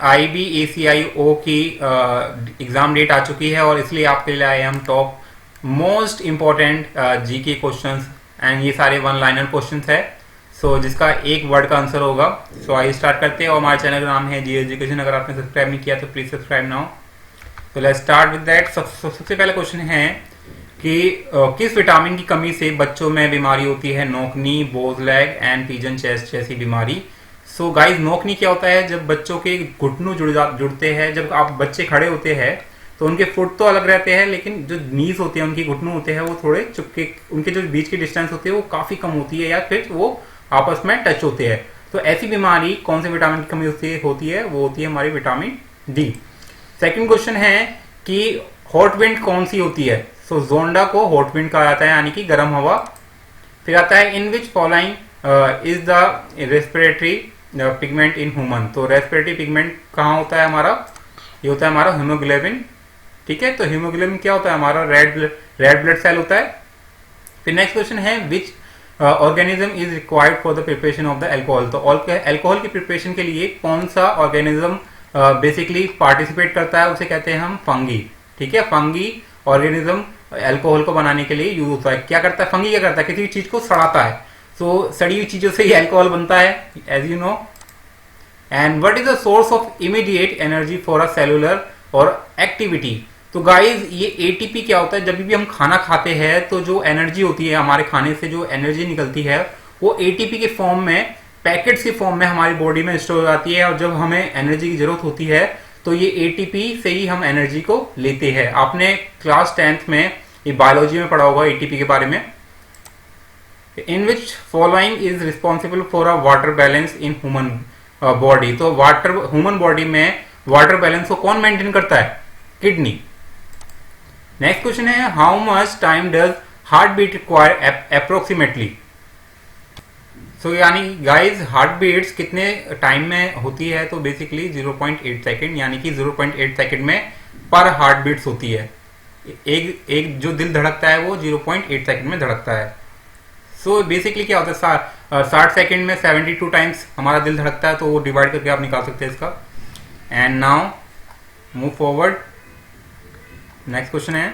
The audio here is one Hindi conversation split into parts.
IBACIO की एग्जाम डेट आ चुकी है और इसलिए आपके लिए आए हम top most important GK questions and ये सारे वन लाइनर क्वेश्चंस है। सो जिसका एक वर्ड का आंसर होगा। सो आइए स्टार्ट करते हैं और हमारे चैनल का नाम है जी एजुकेशन। अगर आपने सब्सक्राइब नहीं किया तो प्लीज सब्सक्राइब नाउ। तो लेट्स स्टार्ट विद दैट। सबसे पहले क्वेश्चन है कि किस विटामिन की कमी से बच्चों में बीमारी होती है? नोकनी, बोज लेग एंड पिजन चेस्ट जैसी बीमारी। सो गाइस, नोकनी क्या होता है? जब बच्चों के घुटनों जुड़ते हैं, जब आप बच्चे खड़े होते हैं तो उनके फुट तो अलग रहते हैं, लेकिन जो नीज होते हैं, उनके घुटनों होते हैं, वो थोड़े चुपके, उनके जो बीच की डिस्टेंस होती है वो काफी कम होती है या फिर वो आपस में टच होते हैं। तो ऐसी बीमारी कौन से विटामिन की कमी होती है? वो होती है हमारी विटामिन डी। सेकंड क्वेश्चन है कि हॉट विंड कौन सी होती है? सो जोंडा को हॉट विंड कहा जाता है, यानी कि गर्म हवा। फिर आता है in which following is the respiratory pigment in human. तो रेस्पिरेटरी पिगमेंट कहाँ होता है हमारा? ये होता है हमारा हीमोग्लोबिन। ठीक है, तो हीमोग्लोबिन क्या होता है? हमारा रेड ब्लड सेल होता है। फिर नेक्स्ट क्वेश्चन है which organism is required for the preparation of the alcohol. तो एल्कोहल की प्रिपरेशन के लिए कौन सा ऑर्गेनिज्म बेसिकली पार्टिसिपेट करता है? उसे कहते हैं हम फंगी। ठीक है, फंगी ऑर्गेनिज्म एल्कोहल को बनाने के लिए यूज होता है। क्या करता है फंगी? क्या करता है? किसी चीज को सड़ाता है। सो सड़ी हुई चीजों से ही एल्कोहल बनता है, as you know. And what is the source of immediate energy for a cellular और एक्टिविटी? तो गाइज, ये एटीपी क्या होता है? जब भी हम खाना खाते हैं तो जो एनर्जी होती है, हमारे खाने से जो एनर्जी निकलती है वो एटीपी के फॉर्म में, पैकेट्स के फॉर्म में हमारी बॉडी में स्टोर हो जाती है। और जब हमें एनर्जी की जरूरत होती है तो ये एटीपी से ही हम एनर्जी को लेते हैं। आपने क्लास 10th में ये बायोलॉजी में पढ़ा होगा एटीपी के बारे में। In which following is responsible for a water balance in human body. तो ह्यूमन बॉडी में वाटर बैलेंस को कौन मेंटेन करता है? किडनी। नेक्स्ट क्वेश्चन है how much time does heart beat require approximately. So यानी गाइज, हार्ट बीट्स कितने टाइम में होती है? तो बेसिकली 0.8 सेकेंड, यानी कि 0.8 सेकेंड में पर हार्ट बीट्स होती है। एक जो दिल धड़कता है वो 0.8 सेकेंड में धड़कता है। सो बेसिकली क्या होता है? 60 सेकेंड में 72 टाइम्स हमारा दिल धड़कता है, तो वो डिवाइड करके आप निकाल सकते हैं इसका। And now move forward. Next question है,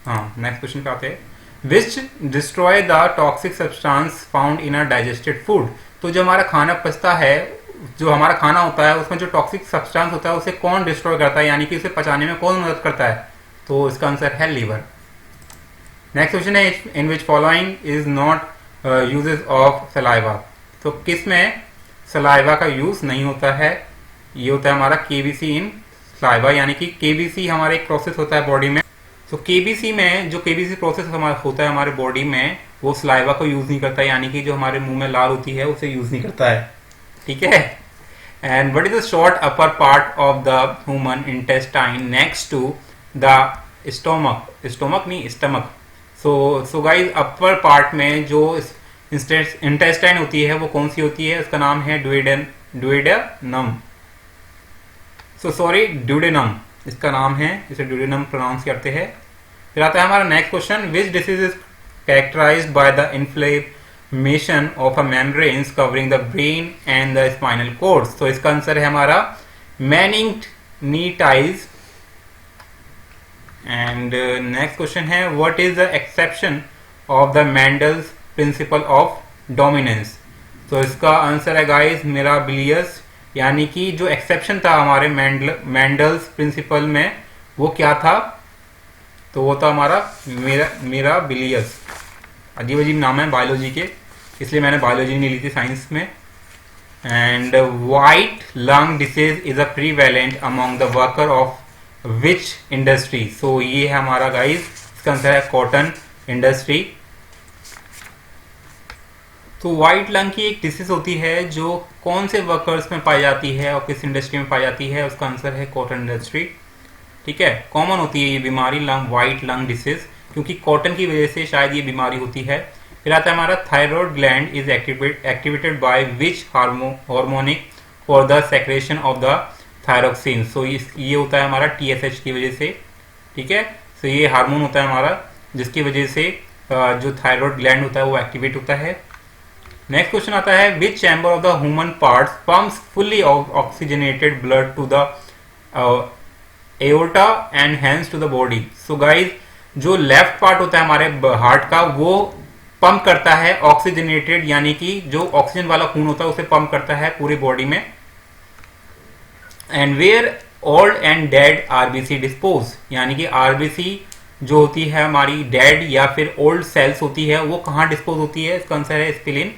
नेक्स्ट क्वेश्चन पे आते हैं। Which destroy the toxic substance found in a digested food. तो जो हमारा खाना पचता है, जो हमारा खाना होता है, उसमें जो टॉक्सिक सब्सटेंस होता है उसे कौन डिस्ट्रॉय करता है, यानी कि उसे पचाने में कौन मदद करता है? तो इसका आंसर है लीवर। नेक्स्ट क्वेश्चन है in which following is not uses of saliva. तो किस में सलाइवा का यूज नहीं होता है? ये होता है हमारा केबीसी इन सलाइवा, यानी कि केबीसी हमारा एक प्रोसेस होता है बॉडी में। तो केबीसी में जो केबीसी प्रोसेस होता है हमारे बॉडी में, वो सलाइवा को यूज नहीं करता है, यानी कि जो हमारे मुंह में लाल होती है उसे यूज नहीं करता है। ठीक है। And what is the short upper part of the human intestine next to the stomach? Stomach नहीं, stomach. So guys, upper part में जो इंटेस्टाइन होती है वो कौन सी होती है? उसका नाम है ड्यूडेनम। ड्यूडेनम इसका नाम है, इसे ड्यूडेनम प्रोनाउंस करते हैं। फिर आता है हमारा next question, which disease is characterised by the inflammation of a membranes covering the brain and the spinal cords. तो इसका आंसर है हमारा मेनिंगनीटाइज। एंड नेक्स्ट क्वेश्चन है what is the exception of the Mendel's principle of dominance. तो इसका आंसर है गाइस मिराबिलियस, यानी कि जो एक्सेप्शन था हमारे मेंडल्स प्रिंसिपल में वो क्या था? तो वो था हमारा मिराबिलियस। अजीब अजीब नाम है बायोलॉजी के, इसलिए मैंने बायोलॉजी नहीं ली थी साइंस में। And white lung disease is a prevalent among the worker of which industry. So ये है हमारा गाइस, इसका आंसर है कॉटन इंडस्ट्री। तो व्हाइट लंग की एक डिसीज होती है जो कौन से वर्कर्स में पाई जाती है और किस इंडस्ट्री में पाई जाती है? उसका आंसर है कॉटन इंडस्ट्री। ठीक है, कॉमन होती है ये बीमारी व्हाइट लंग डिसीज, क्योंकि कॉटन की वजह से शायद ये बीमारी होती है। फिर आता है हमारा thyroid gland is activated by which hormonic for the secretion of the thyroxine. So ये होता है हमारा TSH की वजह से। ठीक है, सो ये हार्मोन होता है हमारा जिसकी वजह से जो थायराइड ग्लैंड होता है वो एक्टिवेट होता है। नेक्स्ट क्वेश्चन आता है which chamber of the human parts pumps fully oxygenated blood to the aorta and hence to the body. So guys जो लेफ्ट पार्ट होता है हमारे हार्ट का वो पंप करता है ऑक्सीजनेटेड, यानी कि जो ऑक्सीजन वाला खून होता है उसे पंप करता है पूरी बॉडी में। And where old and dead RBC dispose, यानी कि आरबीसी जो होती है हमारी डेड या फिर ओल्ड सेल्स होती है वो कहाँ डिस्पोज होती है, इसका आंसर है स्प्लीन।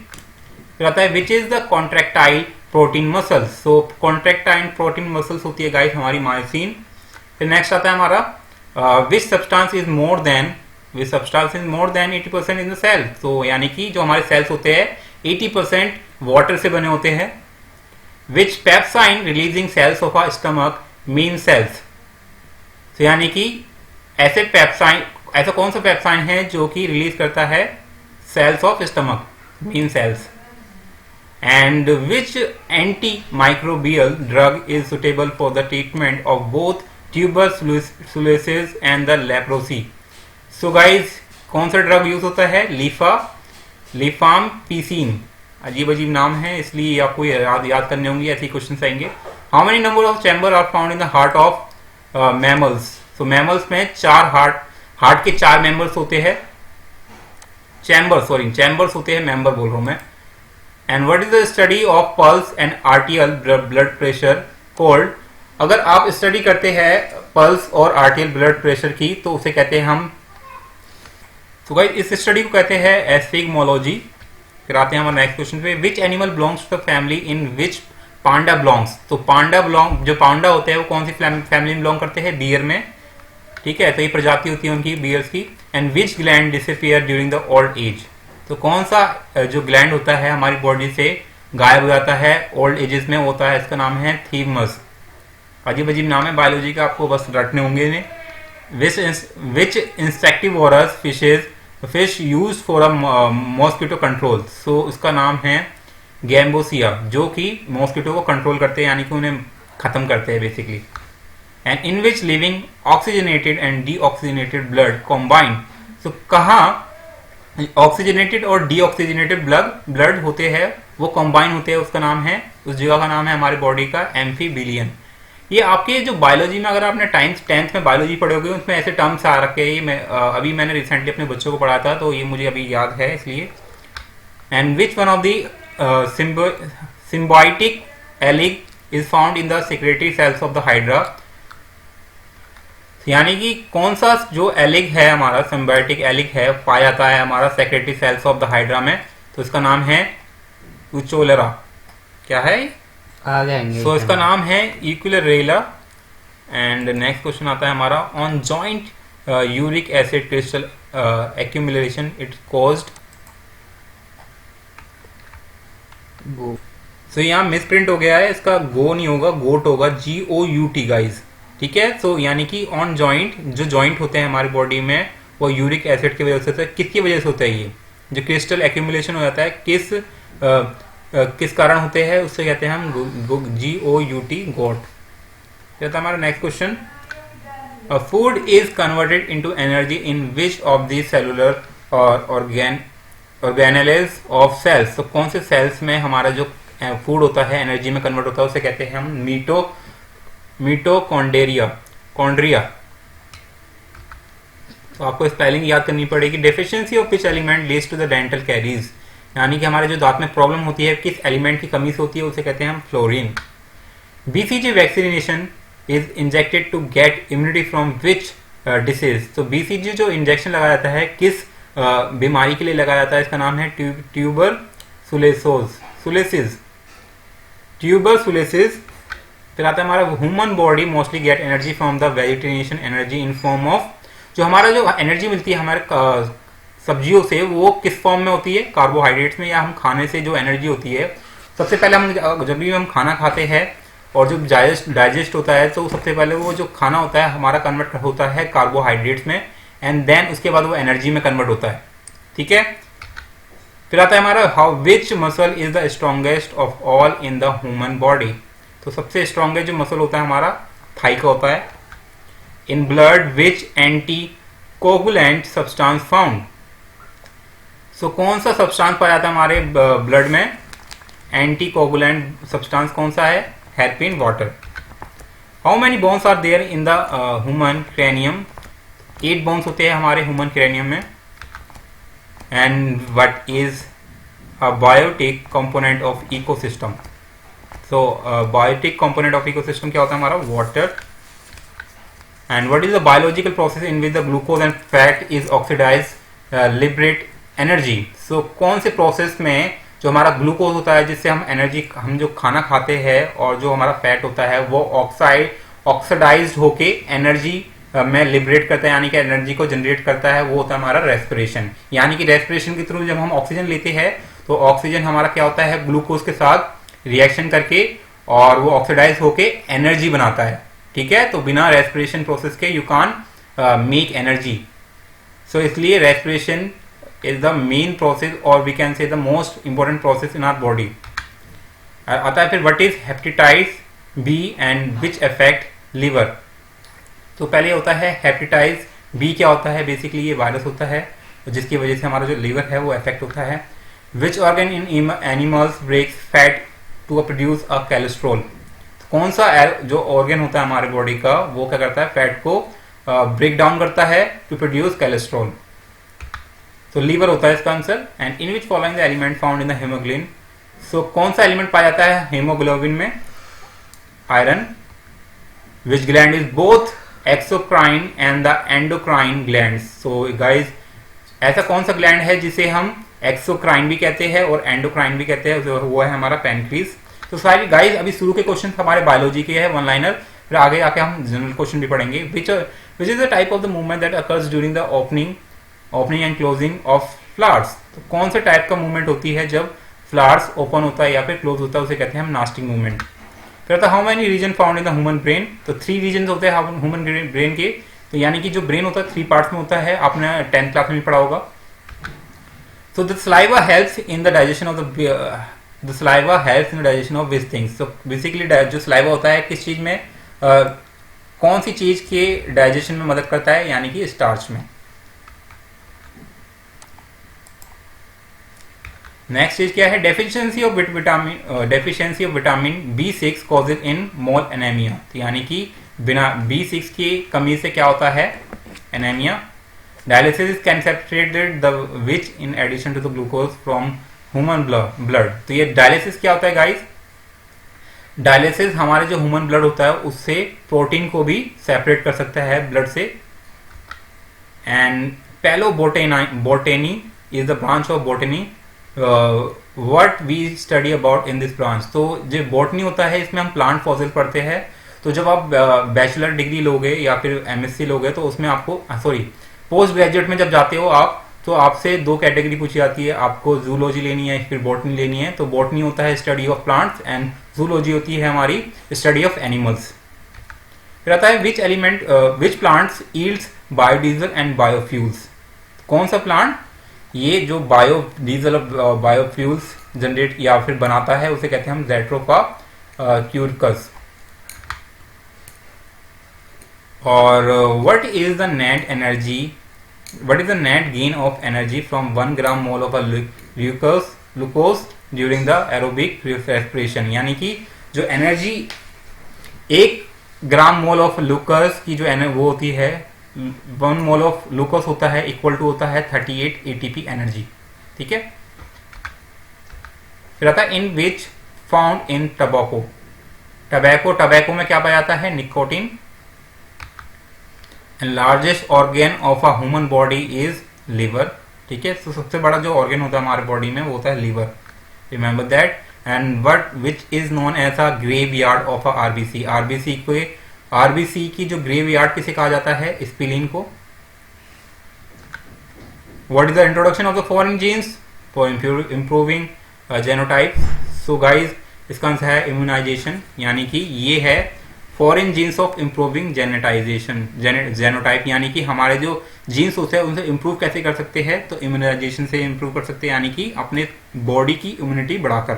फिर आता है which is the contractile protein muscles. So contractile protein muscles होती है गाइस हमारी मायोसिन। फिर नेक्स्ट आता है हमारा which substance is more than 80% in the cell. तो यानी कि जो हमारे सेल्स होते हैं 80% वाटर से बने होते हैं। Which pepsin releasing cells of a stomach mean cells. तो यानी कि ऐसे पेप्साइन, ऐसा कौन सा पेप्साइन है जो कि रिलीज करता है cells of stomach mean cells. And which anti microbial drug is suitable for the treatment of both tuberculosis and the leprosy. So guys कौन सा ड्रग यूज होता है, लिफाम्पिसिन। अजीब अजीब नाम है इसलिए आपको याद करने होंगे, ऐसे क्वेश्चन आएंगे। How many number of chamber are found in the heart of mammals. So mammals में हार्ट के 4 मेंबर्स होते हैं, चैम्बर्स होते हैं, मेंबर बोल रहा हूं मैं। And what is the study of pulse and आर्टियल blood pressure cold. अगर आप स्टडी करते हैं पल्स और आर्टियल ब्लड प्रेशर की तो उसे कहते हैं हम, तो गाइस इस स्टडी को कहते हैं एस्फिग्मोलॉजी। फिर आते हैं हमारे नेक्स्ट क्वेश्चन पे, which animal belongs to the family in which panda belongs. तो जो पांडा होते हैं वो कौन सी फैमिली में बिलोंग करते हैं, बियर में। ठीक है, तो ये प्रजाति होती है उनकी बियर्स की। And which gland disappear during the old age. तो कौन सा जो ग्लैंड होता है हमारी बॉडी से गायब हो जाता है ओल्ड एजेस में, होता है, इसका नाम है थीमस। अजीब अजीब नाम है बायोलॉजी का, आपको बस रटने होंगे इन्हें। Which insectivorous fish use for a mosquito control. So उसका नाम है गैम्बोसिया, जो कि मॉस्किटो को कंट्रोल करते हैं, यानी कि उन्हें खत्म करते हैं basically. And in which living oxygenated and deoxygenated blood combined. So कहाँ ऑक्सीजनेटेड और डीऑक्सीजनेटेड ब्लड होते हैं वो कंबाइन होते हैं, उसका नाम है, उस जगह का नाम है हमारी बॉडी का एम्फीबिलियन। ये आपके जो बायोलॉजी में, अगर आपने 10th में बायोलॉजी पढ़े होगे उसमें ऐसे टर्म्स आ रखे हैं। अभी मैंने रिसेंटली अपने बच्चों को पढ़ा था तो ये मुझे अभी याद है इसलिए। And which one of the symbiotic algae is found in the secretary cells of the hydra. यानी कि कौन सा जो एलिग है हमारा, सिम्बायोटिक एलिग है, पाया जाता है हमारा secretory cells of the hydra में, तो इसका नाम है यूचोलेरा। क्या है, आ जाएंगे। सो इसका नाम है यूकुलेरेला। एंड नेक्स्ट क्वेश्चन आता है हमारा, on joint uric acid crystal accumulation it caused. Gout. So यहाँ मिसप्रिंट हो गया है, इसका गो नहीं होगा, गोट होगा, GOUT गाइज। ठीक है, सो यानी कि ऑन जॉइंट, जो जॉइंट होते हैं हमारी बॉडी में वो यूरिक एसिड की वजह से होता है। किसकी वजह से होता है ये जो क्रिस्टल एक्यूमुलेशन हो जाता है, किस कारण होते हैं, उससे कहते हैं हम GOUT, गोट। कहता है हमारा next question, food is converted into energy in which of the cellular organelles of cells. तो कौन से सेल्स में हमारा जो फूड होता है एनर्जी में कन्वर्ट होता है उसे कहते हैं हम मिटोकॉन्ड्रिया। तो आपको स्पेलिंग याद करनी पड़ेगी। Deficiency of which element leads to the dental caries, यानी कि हमारे जो दांत में प्रॉब्लम होती है किस एलिमेंट की कमी से होती है उसे कहते हैं हम fluorine. BCG vaccination is injected to get immunity from which disease. तो BCG जो इंजेक्शन लगाया जाता है किस बीमारी के लिए लगाया जाता है, इसका नाम है ट्यूबरकुलोसिस। फिर आता है हमारा human body mostly get energy from the vegetarian energy in form of. जो हमारा जो एनर्जी मिलती है हमारे सब्जियों से वो किस फॉर्म में होती है, कार्बोहाइड्रेट्स में, या हम खाने से जो एनर्जी होती है। सबसे पहले जब भी हम खाना खाते हैं और जो डाइजेस्ट होता है तो सबसे पहले वो जो खाना होता है हमारा कन्वर्ट होता है कार्बोहाइड्रेट्स में, एंड देन उसके बाद वो एनर्जी में कन्वर्ट होता है। ठीक है, फिर आता है हमारा how which muscle is the strongest of all in the human body. तो सबसे स्ट्रॉन्गेस्ट जो मसल होता है हमारा थाई का होता है। In blood which anti coagulant substance found. So कौन सा सब्सटेंस पाया जाता है हमारे ब्लड में? एंटी कोगुलेंट सब्सटेंस कौन सा है? हेयरपिन water. How many bones are there in the human cranium? 8 bones होते हैं हमारे ह्यूमन क्रेनियम में। And what is a biotic component of ecosystem? So biotic component of ecosystem क्या होता है हमारा? Water. And what is the biological process in which the glucose and fat is oxidize liberate energy? So कौन से प्रोसेस में जो हमारा ग्लूकोज होता है जिससे हम एनर्जी, हम जो खाना खाते हैं, और जो हमारा फैट होता है वो ऑक्सीडाइज्ड होके एनर्जी में लिबरेट करता है, यानी कि एनर्जी को जनरेट करता है, वो होता है हमारा रेस्पिरेशन। यानी कि रेस्पिरेशन के थ्रू जब हम ऑक्सीजन लेते हैं तो ऑक्सीजन हमारा क्या होता है? ग्लूकोज के साथ रिएक्शन करके और वो ऑक्सीडाइज होके एनर्जी बनाता है। ठीक है, तो बिना रेस्पिरेशन प्रोसेस के यू कान मेक एनर्जी। सो इसलिए respiration is the main process, or we can say the most important process in our body. आता है फिर what is hepatitis B and which affect liver? तो पहले होता है हेपेटाइटिस बी। क्या होता है? बेसिकली ये वायरस होता है जिसकी वजह से हमारा जो लीवर है वो अफेक्ट होता है। Which organ in animals breaks fat to produce a cholesterol? कौन सा जो ऑर्गन होता है हमारे बॉडी का वो क्या करता है? फैट को ब्रेक डाउन करता है टू प्रोड्यूस कोलेस्ट्रॉल। तो लीवर होता है इसका answer. And in which following the element found in the haemoglobin? So कौन सा एलिमेंट पाया जाता है हेमोग्लोबिन में? Iron. Which gland is both exocrine and the endocrine gland? So guys ऐसा कौन सा ग्लैंड है जिसे हम एक्सोक्राइन भी कहते हैं और एंडोक्राइन भी कहते हैं? वो है हमारा पैनक्रीज। तो सारी गाइज अभी शुरू के क्वेश्चन हमारे बायोलॉजी के हैं, वन लाइनर। फिर आगे आके हम जनरल क्वेश्चन भी पढ़ेंगे। Which is the type of the movement that occurs during the opening and closing of flowers? तो कौन से टाइप का मूवमेंट होती है जब फ्लावर्स ओपन होता है या फिर क्लोज होता है? उसे कहते हैं हम नास्टिंग मूवमेंट। फिर आता है how many region found in the human brain? तो 3 रीजन होते हैं ह्यूमन ब्रेन के। तो यानी कि जो ब्रेन होता है 3 पार्ट्स में होता है, आपने 10th क्लास में भी पढ़ा होगा। So the saliva helps in the digestion of the saliva helps in the digestion of which things? तो बेसिकली जो सलाइवा होता है किस चीज में, कौन सी चीज के डाइजेशन में मदद करता है? यानी कि स्टार्च में। नेक्स्ट चीज क्या है? Deficiency of vitamin B6 causes in mole anaemia. तो यानी कि बिना B6 की कमी से क्या होता है? Anaemia. Dialysis can separated the which in addition to the glucose from human blood? तो ये डायलिसिस क्या होता है गाइस? डायलिसिस हमारे जो ह्यूमन ब्लड होता है उससे प्रोटीन को भी सेपरेट कर सकता है ब्लड से। And palaeobotany is the branch of botany what we study about in this branch? तो जो बॉटनी होता है इसमें हम प्लांट फॉसिल पढ़ते हैं। तो जब आप बैचलर डिग्री लोगे या फिर MSc लोगे तो उसमें आपको पोस्ट ग्रेजुएट में जब जाते हो आप, तो आपसे 2 कैटेगरी पूछी जाती है, आपको जूलॉजी लेनी है फिर बॉटनी लेनी है। तो बॉटनी होता है study of plants and zoology होती है हमारी स्टडी ऑफ एनिमल्स। फिर आता है which plants yields biodiesel and biofuels? कौन सा प्लांट ये जो बायोडीजल और बायोफ्यूल्स जनरेट या फिर बनाता है उसे कहते हैं हम ज़ैट्रोफा क्यूरकस। और what is the net gain of energy from 1 gram mole of glucose during the aerobic respiration? यानी कि जो energy 1 gram mole of glucose की जो वो होती है, 1 मोल ऑफ ग्लूकोज होता है इक्वल टू होता है 38 ATP एनर्जी। ठीक है। फिर आता है in which found in tobacco में क्या पाया जाता है? Nicotine. And largest organ of a human body is liver. ठीक है, तो सबसे बड़ा जो ऑर्गन होता है हमारे बॉडी में वो होता है liver, remember that. And which is known as a graveyard of a RBC की जो ग्रेवयार्ड किसे कहा जाता है? स्प्लीन को। What is the introduction of the foreign genes for improving genotype? So guys इसका आंसर है इम्यूनाइजेशन, यानी कि ये है foreign genes of improving genotype, यानी कि हमारे जो जीन्स होते हैं उनसे इंप्रूव कैसे कर सकते हैं? तो इम्यूनाइजेशन से इंप्रूव कर सकते हैं, यानी कि अपने बॉडी की इम्यूनिटी बढ़ाकर।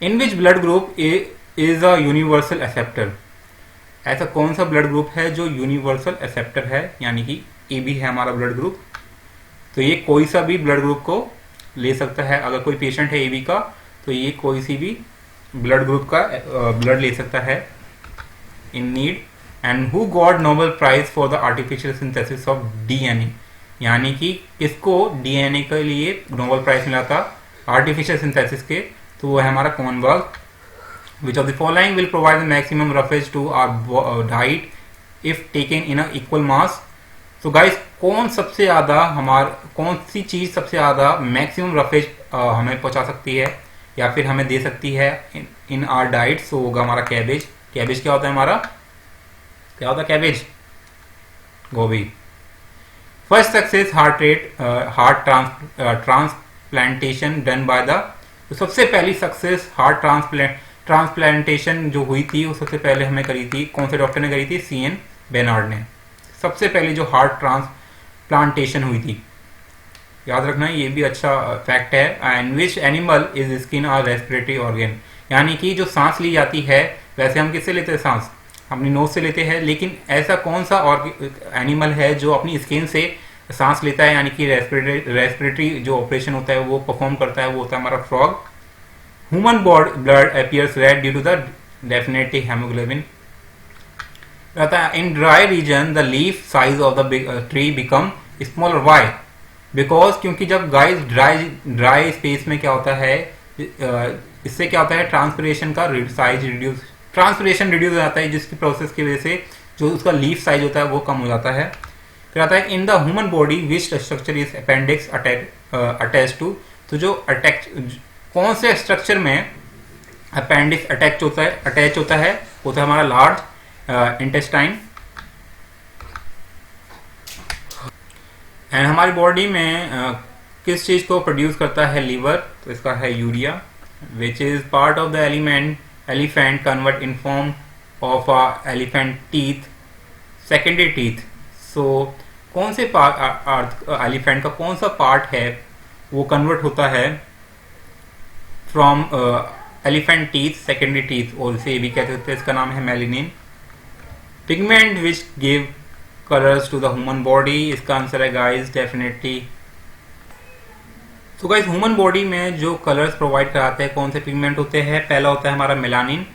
In which blood group is a universal acceptor? ऐसा कौन सा ब्लड ग्रुप है जो यूनिवर्सल एक्सेप्टर है? यानी कि AB है हमारा ब्लड ग्रुप। तो ये कोई सा भी ब्लड ग्रुप को ले सकता है। अगर कोई पेशेंट है एबी का तो ये कोई सी भी ब्लड ग्रुप का ब्लड ले सकता है in need. And who got Nobel prize for the artificial synthesis of DNA, यानी कि किसको डीएनए के लिए नोबेल प्राइज मिला था आर्टिफिशियल सिंथेसिस के, तो वो है हमारा Commonwealth. Which of the following will provide the maximum roughage to our diet if taken in equal mass. तो गाइस कौन सी चीज सबसे ज्यादा मैक्सिमम रफेज हमें पहुंचा सकती है या फिर हमें दे सकती है इन आर डाइट? सो होगा हमारा कैबेज। कैबेज क्या होता है हमारा, क्या होता है कैबेज? गोभी। First success heart transplantation done by the, तो सबसे पहली सक्सेस हार्ट ट्रांसप्लांटेशन जो हुई थी वो सबसे पहले हमें करी थी, कौन से डॉक्टर ने करी थी? CN बेनार्ड ने। सबसे पहले जो हार्ट ट्रांसप्लांटेशन हुई थी, याद रखना ये भी अच्छा फैक्ट है। And which animal is skin और रेस्पिरेटरी ऑर्गन, यानी कि जो सांस ली जाती है, वैसे हम किससे लेते हैं सांस? अपनी नोज से लेते हैं, लेकिन ऐसा कौन सा एनिमल है जो अपनी स्किन से सांस लेता है, यानी कि रेस्पिरेटरी जो ऑपरेशन होता है वो परफॉर्म करता है, वो होता है हमारा frog. Human blood appears red due to the definitely haemoglobin. रहता है in dry region the leaf size of the tree become smaller. Why? Because क्योंकि जब गाइस ड्राई स्पेस में क्या होता है, इससे क्या होता है ट्रांसपिरेशन का साइज ट्रांसपिरेशन रिड्यूस हो जाता है, जिसकी प्रोसेस की वजह से जो उसका लीफ साइज होता है वो कम हो जाता है। फिर आता है in the human body which structure is appendix attach to, तो जो कौन से स्ट्रक्चर में अपेंडिक्स अटैच होता है वो तो हमारा लार्ज इंटेस्टाइन। एंड हमारी बॉडी में किस चीज को प्रोड्यूस करता है? लीवर, तो इसका है urea. Which is part of the elephant convert in form of elephant teeth secondary teeth. So कौन से एलिफेंट का कौन सा पार्ट है वो कन्वर्ट होता है from elephant teeth secondary teeth, और इसे भी कहते हैं, इसका नाम है melanin. Pigment which give colours to the human body, इसका आंसर है गाइस डेफिनेटली। तो गाइस ह्यूमन बॉडी में जो कलर्स प्रोवाइड कराते हैं कौन से पिगमेंट होते हैं? पहला होता है हमारा मेलानिन,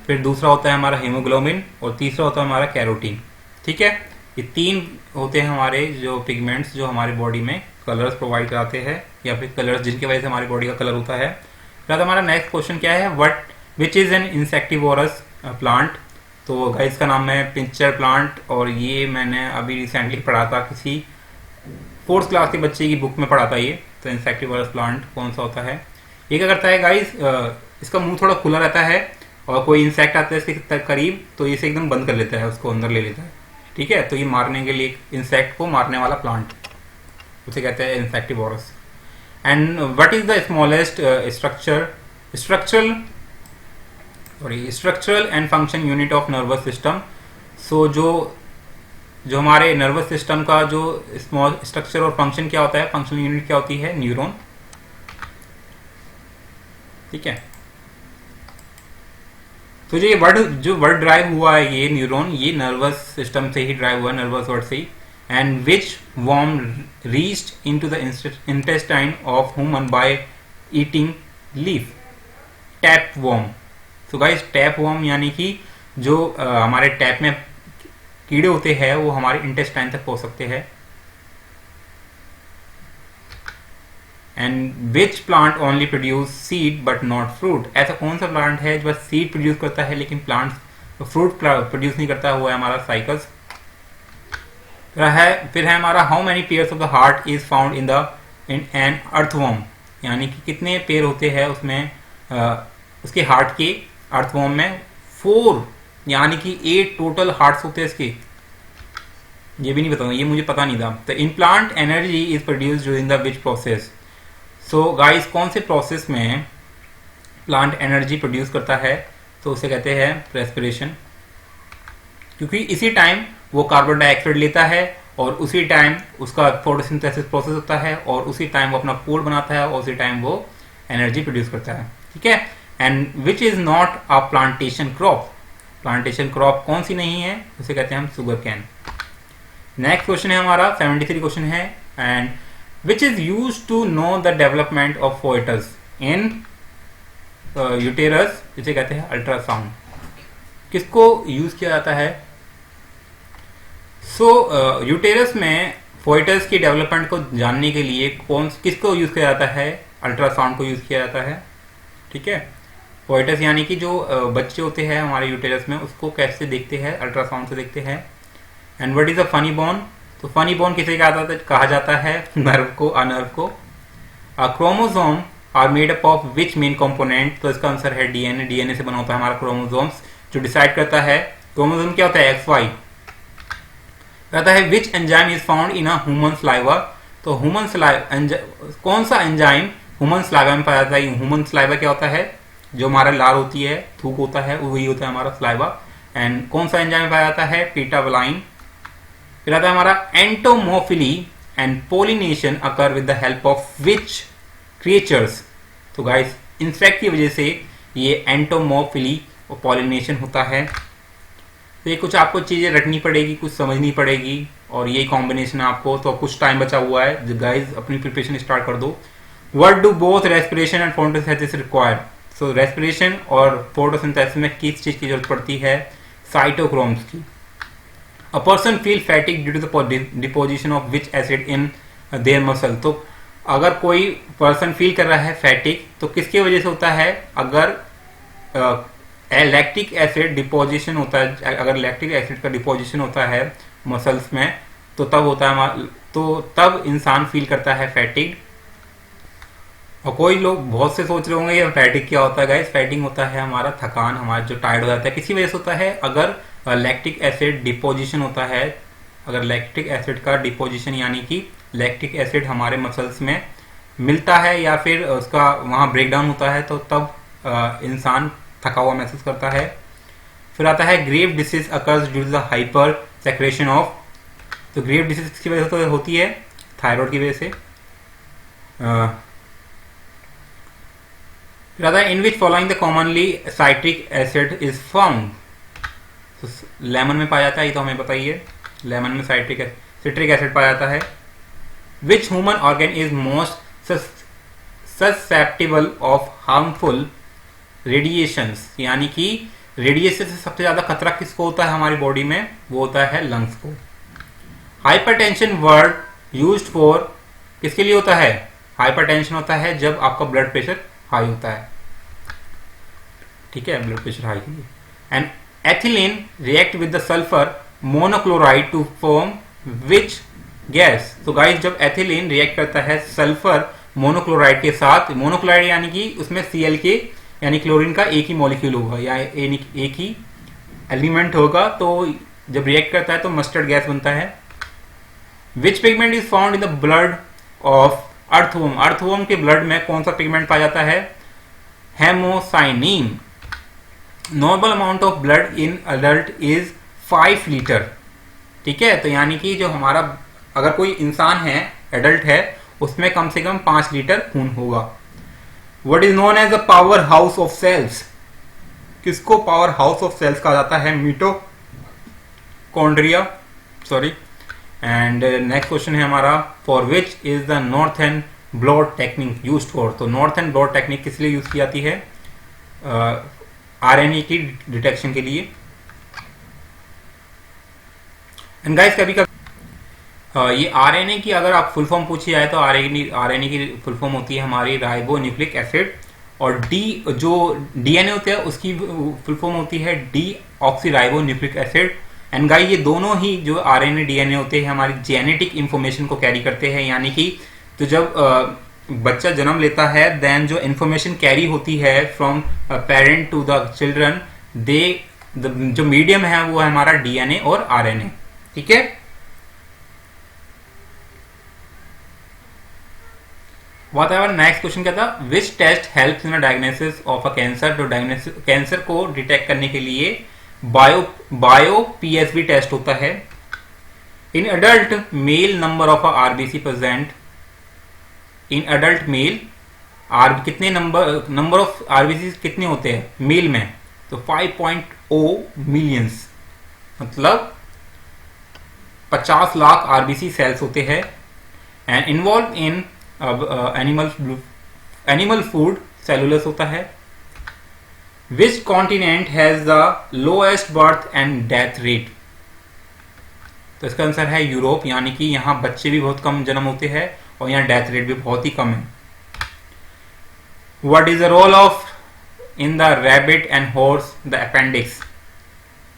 फिर दूसरा होता है हमारा हीमोग्लोबिन, और तीसरा होता है हमारा कैरोटीन। ठीक है, ये तीन होते हैं हमारे जो पिगमेंट्स जो हमारी बॉडी में कलर्स प्रोवाइड कराते हैं, या फिर कलर्स जिनकी वजह से हमारी बॉडी का कलर होता है। फिर हमारा नेक्स्ट क्वेश्चन क्या है? Which is an insectivorous plant. तो गाइस का नाम है पिंचर प्लांट, और ये मैंने अभी रिसेंटली पढ़ा था, किसी 4th क्लास के बच्चे की बुक में पढ़ा था ये। तो इंसेक्टिवोरस प्लांट कौन सा होता है? ये क्या करता है गाइस, इसका मुंह थोड़ा खुला रहता है, और कोई इंसेक्ट आता है इसके करीब तो इसे एकदम बंद कर लेता है, उसको अंदर ले लेता है। ठीक है, तो ये मारने के लिए, इंसेक्ट को मारने वाला प्लांट, उसे कहते हैं insectivorous. And what is the smallest structural and function unit of nervous system. So जो हमारे नर्वस सिस्टम का जो स्मॉल स्ट्रक्चर और फंक्शन क्या होता है, फंक्शनल यूनिट क्या होती है? न्यूरॉन। ठीक है, तो जो वर्ड ड्राइव हुआ है ये न्यूरॉन, ये नर्वस सिस्टम से ही ड्राइव हुआ है, नर्वस वर्ड से ही। And which worm reached into the intestine of human by eating leaf? Tapeworm. तो गाइस टैप वर्म यानी कि जो हमारे टैप में कीड़े होते हैं वो हमारे इंटेस्टाइन तक पहुंच सकते हैं। And which plant only produce seed but not fruit. ऐसा कौन सा प्लांट है जो बस सीड प्रोड्यूस करता है लेकिन फ्रूट प्रोड्यूस नहीं करता? हुआ है हमारा साइकस। फिर है हमारा how many pairs of the heart is found in an earthworm, यानी कि कितने पेयर होते हैं उसमें उसके हार्ट के अर्थवर्म में? 4, यानी कि 8 टोटल हार्ट्स होते हैं इसके। ये भी नहीं बताऊंगा, ये मुझे पता नहीं था। तो in plant energy is produced during the which process. So guys कौन से प्रोसेस में प्लांट एनर्जी प्रोड्यूस करता है? तो उसे कहते हैं रेस्पिरेशन, क्योंकि इसी टाइम वो कार्बन डाइऑक्साइड लेता है और उसी टाइम उसका फोटोसिंथेसिस प्रोसेस होता है और उसी टाइम वो अपना फूड बनाता है और उसी टाइम वो एनर्जी प्रोड्यूस करता है। ठीक है, and which is not a plantation crop. Plantation crop कौन सी नहीं है? उसे कहते हैं हम सुगर कैन। नेक्स्ट क्वेश्चन है हमारा 73 क्वेश्चन है, and which is use to know the development of foetus in uterus, जिसे कहते हैं अल्ट्रासाउंड। किसको यूज किया जाता है? सो यूटेरस में फोइटस की डेवलपमेंट को जानने के लिए किसको यूज किया जाता है? अल्ट्रासाउंड को यूज किया जाता है। ठीक है, फोइटस यानी कि जो बच्चे होते हैं हमारे यूटेरस में, उसको कैसे देखते हैं? अल्ट्रासाउंड से देखते हैं। And what is a funny bone? तो फनी बोन किसे कहा जाता है? नर्व को, अनर्व को। Chromosome are made up of which main component? तो इसका आंसर है डीएनए। डीएनए से बना होता है हमारा क्रोमोसोम्स, जो डिसाइड करता है क्रोमोसोम क्या होता है, एक्स वाई। कहता है which enzyme is found in a human saliva? तो ह्यूमन सलाइवा, कौन सा एंजाइम ह्यूमन सलाइवा में पाया जाता है? ह्यूमन सलाइवा क्या होता है? जो हमारा लार होती है, थूक होता है, वही होता है हमारा सलाइवा। एंड कौन सा एंजाइम पाया जाता है? पीटावलाइन। फिर आता है हमारा entomophily and pollination occur with the help of which creatures? तो गाइस इंसेक्ट की वजह से ये एंटोमोफिली और पॉलिनेशन होता है। तो ये कुछ आपको चीजें रटनी पड़ेगी, कुछ समझनी पड़ेगी, और यही कॉम्बिनेशन है आपको। तो कुछ टाइम बचा हुआ है गाइस, अपनी प्रिपरेशन स्टार्ट कर दो। What do both respiration and photosynthesis require? So respiration और फोटोसिंथेसिस में किस चीज की जरूरत पड़ती है? साइटोक्रोम्स की। A person feel fatigue due to the deposition of which acid in their muscle? तो अगर कोई पर्सन फील कर रहा है फैटिक, तो किसकी वजह से होता है? अगर लैक्टिक एसिड डिपोजिशन होता है, अगर लैक्टिक एसिड का डिपोजिशन होता है मसल्स में, तो तब होता है, तो तब इंसान फील करता है फैटिक। और कोई लोग बहुत से सोच रहे होंगे ये फैटिक क्या होता है गाइस? फैटिक होता है हमारा थकान, हमारा जो टायर्ड हो जाता है, किसी वजह से होता है। अगर लैक्टिक एसिड डिपोजिशन होता है, अगर लैक्टिक एसिड का डिपोजिशन यानी कि लैक्टिक एसिड हमारे मसल्स में मिलता है या फिर उसका वहां ब्रेकडाउन होता है, तो तब इंसान थका हुआ महसूस करता है। फिर आता है grave disease occurs due to the hyper secretion of. तो ग्रेव डिसीज किसकी वजह से होती है? थायराइड की वजह से। फिर आता है in which following the commonly citric acid is found? तो लेमन में पाया जाता है, ये तो हमें बताइए। लेमन में सिट्रिक एसिड पाया जाता है। Which human organ is most susceptible of harmful radiations? यानी कि रेडिएशन से सबसे ज्यादा खतरा किसको होता है हमारी बॉडी में? वो होता है लंग्स को। हाइपरटेंशन वर्ड यूज्ड फॉर किसके लिए होता है? हाइपरटेंशन होता है जब आपका ब्लड प्रेशर हाई होता है। ठीक है, ब्लड प्रेशर हाई के लिए। And ethylene react with the sulphur monochloride to form which gas? तो गाइस जब एथिलीन रिएक्ट करता है सल्फर मोनोक्लोराइड के साथ, मोनोक्लोराइड यानी कि उसमें Cl के यानी क्लोरीन का एक ही मॉलिक्यूल होगा या एक ही एलिमेंट होगा, तो जब रिएक्ट करता है तो मस्टर्ड गैस बनता है। Which pigment is found in the blood of earthworm? Earthworm के ब्लड में कौन सा पिगमेंट पाया जाता है? Haemocyanin. Normal amount of blood in adult is 5 litre. ठीक है, तो यानी कि जो हमारा अगर कोई इंसान है, एडल्ट है, उसमें कम से कम 5 लीटर खून होगा। What is known as the power house of cells? किसको पावर हाउस ऑफ सेल्स कहा जाता है? Mitochondria, sorry. And next question है हमारा, for which is the northern blot technique used for? तो नॉर्थर्न ब्लॉट टेक्निक किस लिए यूज की जाती है? आरएनए की डिटेक्शन के लिए। एंड गाइस कभी कभी ये आरएनए की अगर आप फुल फॉर्म पूछी जाए तो आरएनए की फुल फॉर्म होती है हमारी राइबो न्यूक्लिक एसिड, और जो डीएनए होता है उसकी फुल फॉर्म होती है D oxy ribo nucleic acid. And guys ये दोनों ही जो आरएनए डीएनए होते हैं हमारी जेनेटिक इंफॉर्मेशन को कैरी करते हैं, यानी कि तो जब बच्चा जन्म लेता है देन जो इंफॉर्मेशन कैरी होती है from parent to the children, जो मीडियम है वो है हमारा डीएनए और आरएनए। ठीक है, व्हाटएवर नेक्स्ट क्वेश्चन क्या था? Which test helps in diagnosis of a cancer? तो कैंसर को डिटेक्ट करने के लिए बायो पीएसबी टेस्ट होता है। In adult male number of RBC present, in adult male कितने नंबर ऑफ आरबीसी कितने होते हैं मेल में? तो 5.0 मिलियंस, मतलब 50 लाख आरबीसी सेल्स होते हैं। And involve in animal food cellulose होता है। Which continent has the lowest birth and death rate? तो इसका आंसर है यूरोप, यानी कि यहाँ बच्चे भी बहुत कम जन्म होते हैं और यहाँ डेथ रेट भी बहुत ही कम है। What is the role of in the rabbit and horse the appendix?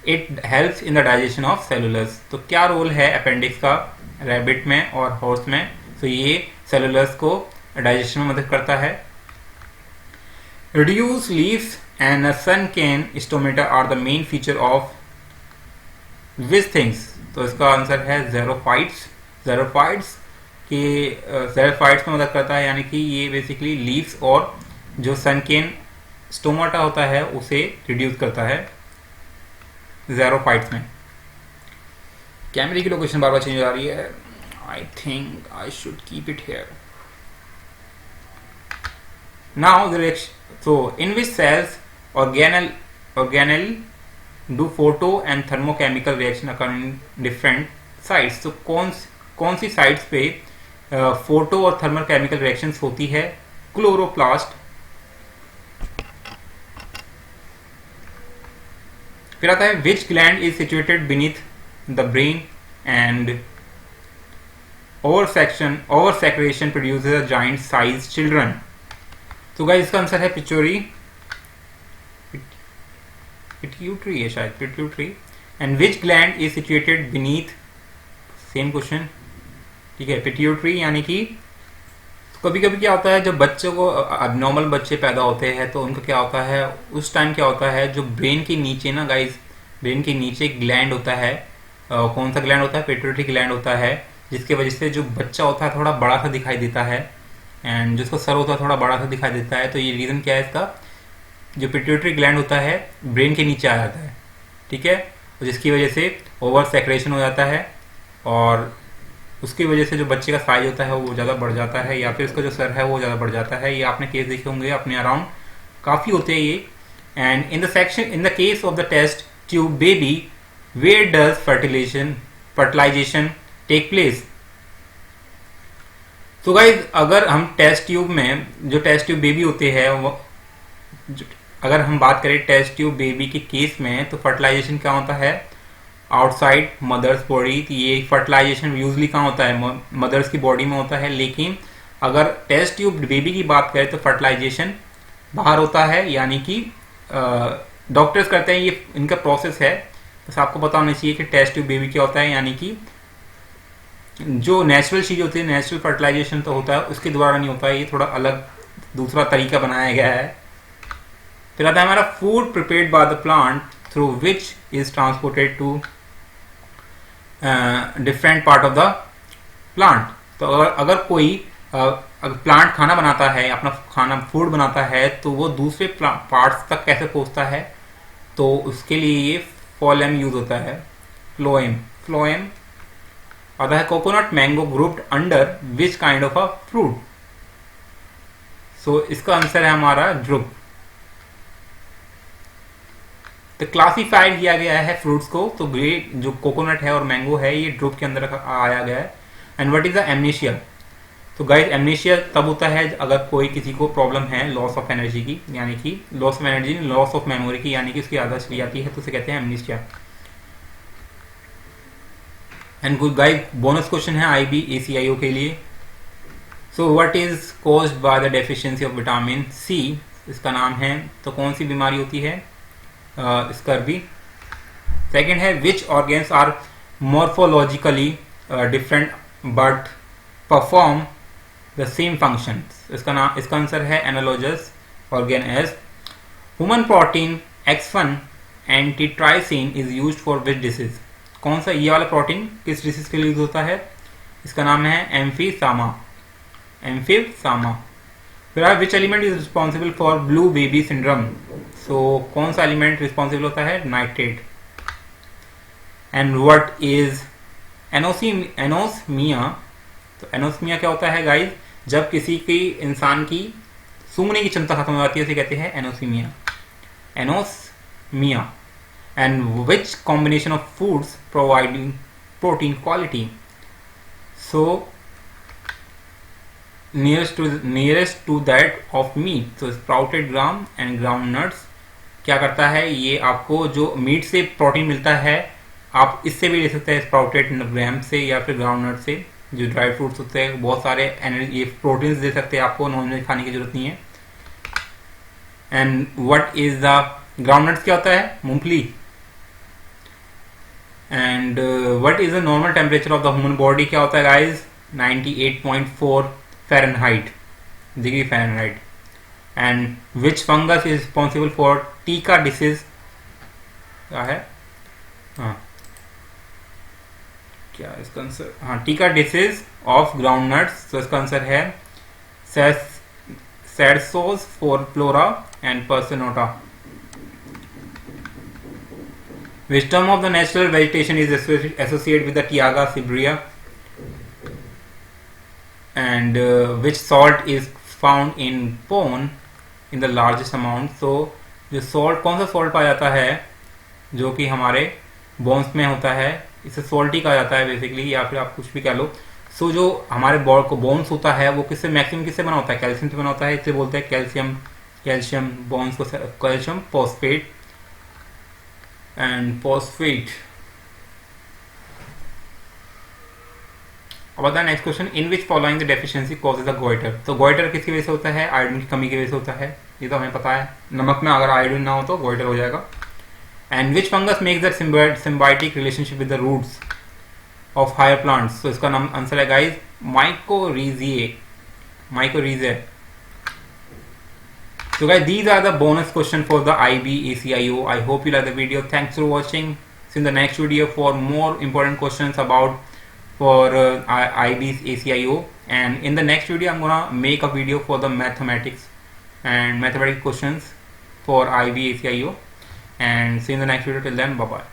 It helps in the digestion of cellulose. तो क्या रोल है अपेंडिक्स का रैबिट में और हॉर्स में? तो ये सेलुलस को डाइजेशन में मदद करता है। Reduce leaves and sunken stomata are the main feature of which things? तो इसका आंसर है ज़ेरोफाइट्स। ज़ेरोफाइट्स में मदद करता है, यानी कि ये बेसिकली लीव्स और जो सनकेन स्टोमाटा होता है उसे रिड्यूस करता है ज़ेरोफाइट्स में। कैमरे की लोकेशन बार बार चेंज हो रही है। I think I should keep it here. Now so in which cells organelle do photo and thermochemical reaction occur in different sites? तो कौन सी साइट्स पे फोटो और थर्मल केमिकल रिएक्शंस होती है? क्लोरोप्लास्ट। फिर आता है विच gland is situated beneath the brain and over secretion produces a giant size children? तो गाइस इसका आंसर है पिट्यूटरी। पिट्यूटरी है शायद, pituitary. And which gland is situated beneath, same question, ठीक है, पिट्यूटरी। यानी कि कभी कभी क्या होता है, जब बच्चों को अबनॉर्मल बच्चे पैदा होते हैं तो उनका क्या होता है, उस टाइम क्या होता है, जो ब्रेन के नीचे ना गाइस, ब्रेन के नीचे ग्लैंड होता है। कौन सा ग्लैंड होता है? पिट्यूटरी ग्लैंड होता है, जिसकी वजह से जो बच्चा होता है थोड़ा बड़ा सा दिखाई देता है एंड जिसको सर होता है थोड़ा बड़ा सा दिखाई देता है। तो ये रीज़न क्या है इसका? जो पिट्यूटरी ग्लैंड होता है ब्रेन के नीचे आ जाता है, ठीक है, और जिसकी वजह से ओवर सेक्रेशन हो जाता है और उसकी वजह से जो बच्चे का साइज होता है वो ज़्यादा बढ़ जाता है, या फिर उसका जो सर है वो ज़्यादा बढ़ जाता है। ये आपने केस देखे होंगे अपने अराउंड, काफ़ी होते हैं ये। And in the case of the test tube baby, where does fertilisation take place? तो गाइज अगर हम टेस्ट ट्यूब में, जो टेस्ट ट्यूब बेबी होते हैं वो, अगर हम बात करें टेस्ट ट्यूब बेबी के केस में, तो फर्टिलाइजेशन क्या होता है? Outside mother's body. तो ये फर्टिलाइजेशन यूजली कहाँ होता है? मदर्स की बॉडी में होता है। लेकिन अगर टेस्ट ट्यूब बेबी की बात करें तो फर्टिलाइजेशन बाहर होता है, यानी कि डॉक्टर्स करते हैं, ये इनका प्रोसेस है। बस आपको पता होना चाहिए कि टेस्ट ट्यूब बेबी क्या होता है, यानी कि जो नेचुरल चीज होती है, नेचुरल फर्टिलाइजेशन तो होता है, उसके द्वारा नहीं होता है, ये थोड़ा अलग दूसरा तरीका बनाया गया है। फिर आता है हमारा food prepared by the plant through which is transported to different part of the plant. तो अगर कोई अगर प्लांट खाना बनाता है, अपना खाना फूड बनाता है, तो वो दूसरे पार्ट्स तक कैसे पहुंचता है? तो उसके लिए ये फ्लोएम यूज होता है, फ्लोएम। आता है coconut mango grouped under which kind of a fruit? So इसका आंसर है हमारा ड्रुप। तो क्लासिफाइड किया गया है फ्रूट्स को, तो ग्रेट जो कोकोनट है और मैंगो है ये ड्रुप के अंदर आया गया है। And what is the amnesia? तो गाइस एमनेशिया तब होता है अगर कोई किसी को प्रॉब्लम है लॉस ऑफ एनर्जी की, यानी कि loss of energy, loss of memory की, यानी कि उसकी आदत चली जाती है, तो उसे कहते हैं amnesia. And good guys bonus question है IBACIO के लिए। So what is caused by the deficiency of vitamin C? इसका नाम है, तो कौन सी बीमारी होती है? स्कर्वी। सेकेंड है which organs are morphologically different but perform the same function? इसका आंसर है analogous organ as human protein X1 antitrypsin is used for which disease? कौन सा ये वाला प्रोटीन किस डिसीज के लिए यूज होता है? इसका नाम है एम्फीसामा। फिर which element is responsible for blue baby syndrome? So कौन सा एलिमेंट रिस्पॉन्सिबल होता है? Nitrate. And what is anosmia? तो एनोस्मिया क्या होता है गाइज? जब किसी की इंसान की सूंघने की क्षमता खत्म हो जाती है उसे कहते हैं anosmia. And which combination of foods providing protein quality? So nearest to that of meat. So sprouted gram and ground nuts क्या करता है, ये आपको जो मीट से प्रोटीन मिलता है आप इससे भी ले सकते हैं, स्प्राउटेड ग्राम से या फिर ग्राउंड नट से. जो ड्राई फ्रूट्स होते हैं बहुत सारे एनर्जी ये प्रोटीन्स दे सकते हैं आपको, नॉन वेज खाने की जरूरत नहीं है. And what is the ground nuts क्या होता है, मूंगफली. And what is the normal temperature of the human body, क्या होता है guys, 98.4 Fahrenheit degree Fahrenheit. And which fungus is responsible for टीका डिसीज, क्या है, हाँ क्या इसका आंसर, हाँ टीका डिसीज ऑफ ग्राउंड नट्स. तो इसका आंसर है सैडसोस फ्लोरा एंड पर्सनोटा. Which term of the natural vegetation is associated with the Tiaga Sibria? And which salt is found in bone in the largest amount? So जो salt, कौन सा salt पाया जाता है जो कि हमारे bones में होता है, इसे salt ही कहा जाता है बेसिकली, या फिर आप कुछ भी कह लो. सो जो हमारे बोन्स होता है वो किससे मैक्सिमम किससे बना होता है, कैल्शियम से बना होता है, इसलिए बोलते हैं कैल्शियम बोन्स को कैल्शियम फॉस्फेट एंड फॉस्फेट. अब आता है next question, in which following the deficiency causes the goitre. तो गोइटर किसकी वजह से होता है, आयोडीन की कमी की वजह से होता है, ये तो हमें पता है. नमक में अगर आयोडीन ना हो तो गोइटर हो जाएगा. And which fungus makes the symbiotic relationship with the roots of higher plants. तो इसका नाम आंसर है guys mycorrhizae. So guys, these are the bonus question for the IB ACIO. I hope you like the video. Thanks for watching. See you in the next video for more important questions about for IB ACIO. And in the next video, I'm gonna make a video for the mathematics and mathematics questions for IB ACIO. And see you in the next video. Till then, bye bye.